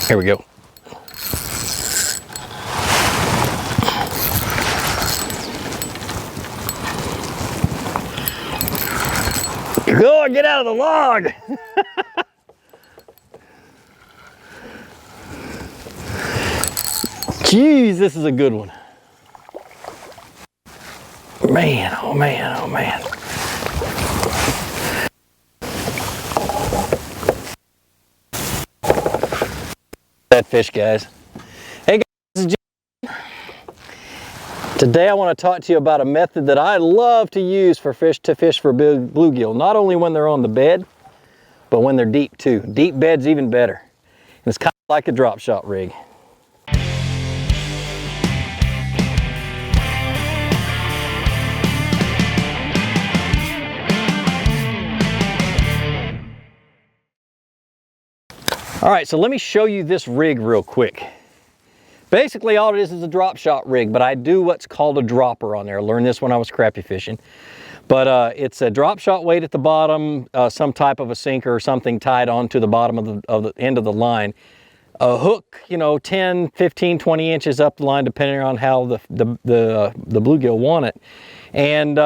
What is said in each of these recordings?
Here we go. Go and get out of the log. Jeez, this is a good one. Man, oh man, oh man. That fish, guys. Hey guys, this is Jim. Today I want to talk to you about a method that I love to use for fish for bluegill. Not only when they're on the bed, but when they're deep too. Deep bed's even better. And it's kind of like a drop shot rig. All right, so let me show you this rig real quick. Basically, all it is a drop shot rig, but I do what's called a dropper on there. I learned this when I was crappie fishing. But it's a drop shot weight at the bottom, some type of a sinker or something tied onto the bottom of the end of the line. A hook, you know, 10, 15, 20 inches up the line, depending on how the bluegill want it. And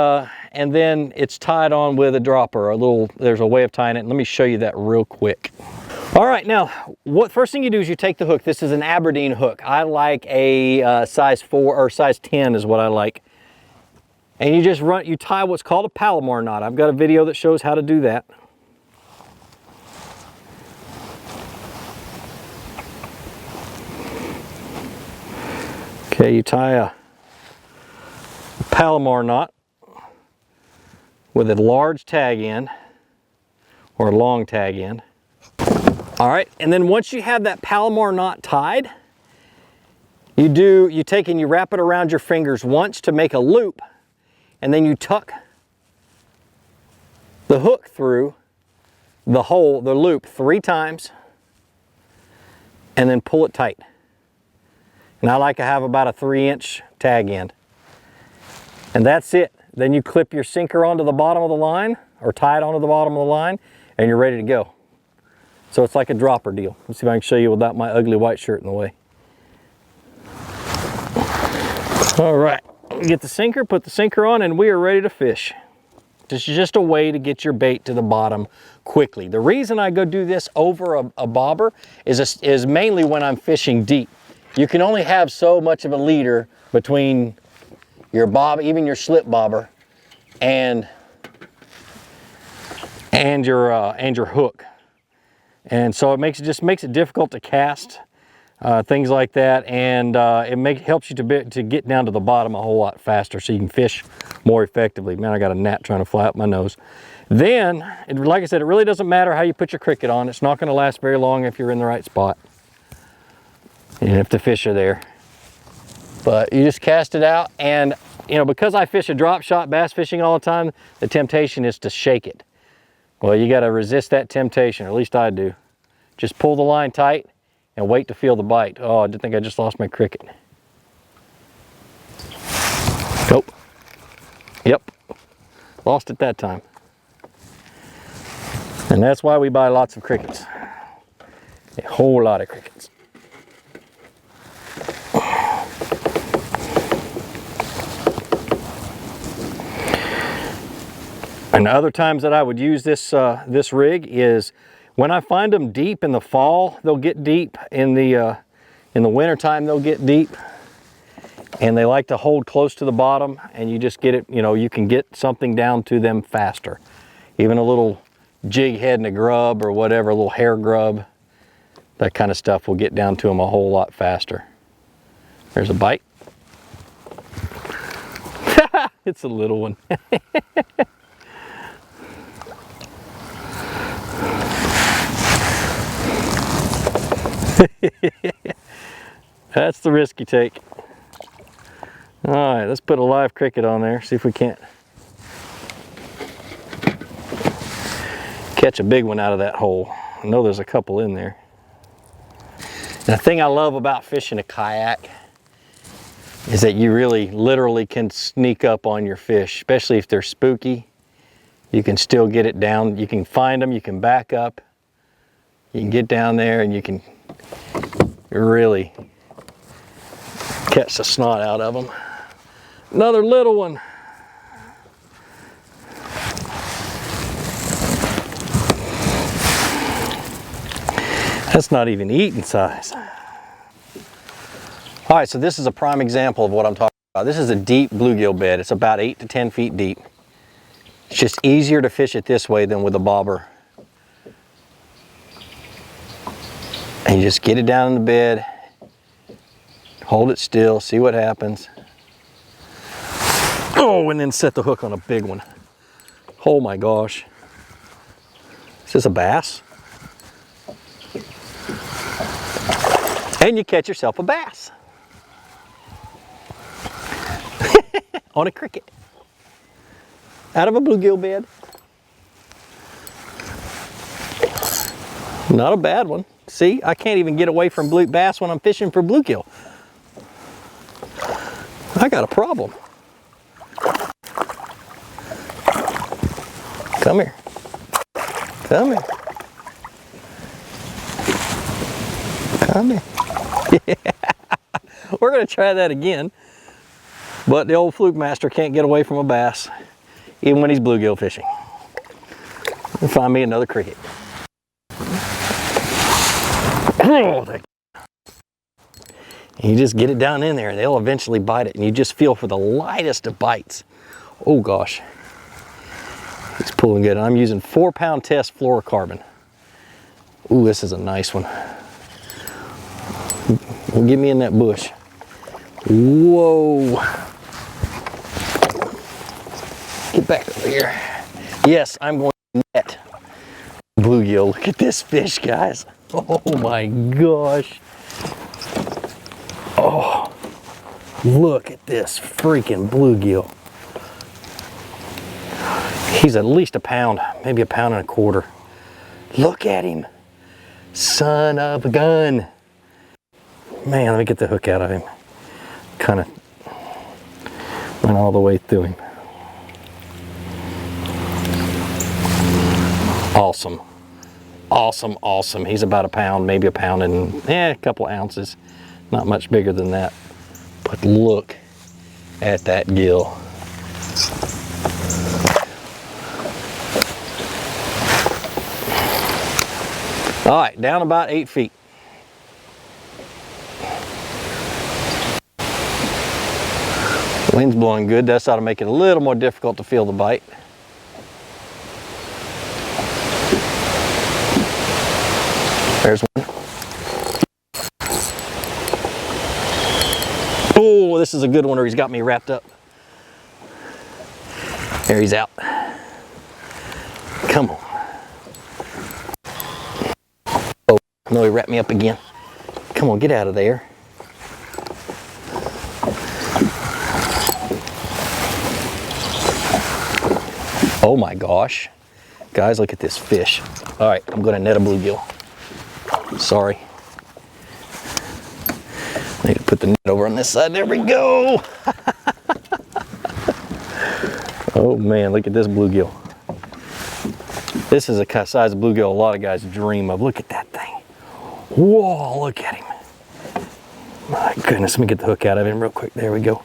then it's tied on with a dropper, there's a way of tying it. Let me show you that real quick. All right, now, first thing you do is you take the hook. This is an Aberdeen hook. I like a size 4 or size 10 is what I like. And you tie what's called a Palomar knot. I've got a video that shows how to do that. Okay, you tie a Palomar knot with a large tag end or a long tag end. All right, and then once you have that Palomar knot tied, you take and you wrap it around your fingers once to make a loop, and then you tuck the hook through the loop 3 times, and then pull it tight. And I like to have about a 3-inch tag end. And that's it. Then you clip your sinker onto the bottom of the line, or tie it onto the bottom of the line, and you're ready to go. So it's like a dropper deal. Let's see if I can show you without my ugly white shirt in the way. All right, get the sinker, put the sinker on, and we are ready to fish. This is just a way to get your bait to the bottom quickly. The reason I go do this over a bobber is mainly when I'm fishing deep. You can only have so much of a leader between your bob, even your slip bobber, and your hook. And so it just makes it difficult to cast, things like that, and it helps you to get down to the bottom a whole lot faster so you can fish more effectively. Man, I got a gnat trying to fly up my nose. Then, like I said, it really doesn't matter how you put your cricket on. It's not going to last very long if you're in the right spot and if the fish are there. But you just cast it out, and you know, because I fish a drop shot bass fishing all the time, the temptation is to shake it. Well, you got to resist that temptation, or at least I do. Just pull the line tight and wait to feel the bite. Oh, I think I just lost my cricket. Nope. Yep. Lost it that time. And that's why we buy lots of crickets. A whole lot of crickets. And other times that I would use this rig is when I find them deep in the fall. They'll get deep in the winter time. They'll get deep, and they like to hold close to the bottom. And you just get it. You know, you can get something down to them faster. Even a little jig head and a grub or whatever, a little hair grub, that kind of stuff will get down to them a whole lot faster. There's a bite. It's a little one. That's the risk you take. All right, let's put a live cricket on there, see if we can't catch a big one out of that hole. I know there's a couple in there. The thing I love about fishing a kayak is that you really literally can sneak up on your fish, especially if they're spooky. You can still get it down. You can find them, you can back up, you can get down there, and you can really catch the snot out of them. Another little one. That's not even eating size. All right, so this is a prime example of what I'm talking about. This is a deep bluegill bed. It's about 8 to 10 feet deep. It's just easier to fish it this way than with a bobber. And you just get it down in the bed, hold it still, see what happens. Oh, and then set the hook on a big one. Oh my gosh. Is this a bass? And you catch yourself a bass. On a cricket. Out of a bluegill bed. Not a bad one. See, I can't even get away from blue bass when I'm fishing for bluegill. I got a problem. Come here. Come here. Come here. Yeah. We're going to try that again. But the old Flukemastr can't get away from a bass, even when he's bluegill fishing. Find me another cricket. You just get it down in there and they'll eventually bite it, and you just feel for the lightest of bites. Oh gosh, he's pulling good. I'm using 4-pound test fluorocarbon. Ooh, this is a nice one. Well, get me in that bush. Whoa. Get back over here. Yes, I'm going to net bluegill. Look at this fish, guys. Oh my gosh. Oh, look at this freaking bluegill. He's at least a pound, maybe a pound and a quarter. Look at him. Son of a gun. Man, let me get the hook out of him. Kind of went all the way through him. Awesome. Awesome, awesome. He's about a pound, maybe a pound and a couple ounces. Not much bigger than that. But look at that gill. All right, down about 8 feet. Wind's blowing good. That's ought to make it a little more difficult to feel the bite. There's one. Oh, this is a good one where he's got me wrapped up. There, he's out. Come on. Oh, no, he wrapped me up again. Come on, get out of there. Oh my gosh. Guys, look at this fish. All right, I'm gonna net a bluegill. Sorry. I need to put the net over on this side. There we go. Oh man, look at this bluegill. This is a size of bluegill a lot of guys dream of. Look at that thing. Whoa, look at him. My goodness, let me get the hook out of him real quick. There we go.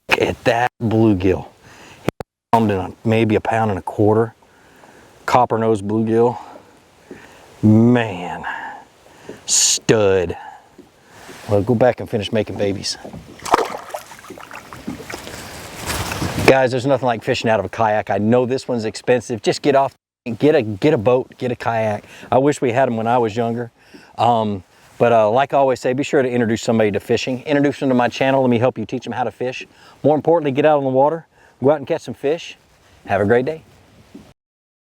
Look at that bluegill. Maybe a pound and a quarter. Copper nose bluegill. Man, stud. Well, go back and finish making babies. Guys, there's nothing like fishing out of a kayak. I know this one's expensive. Just get off, get a boat, get a kayak. I wish we had them when I was younger. But like I always say, be sure to introduce somebody to fishing. Introduce them to my channel. Let me help you teach them how to fish. More importantly, get out on the water, go out and catch some fish. Have a great day.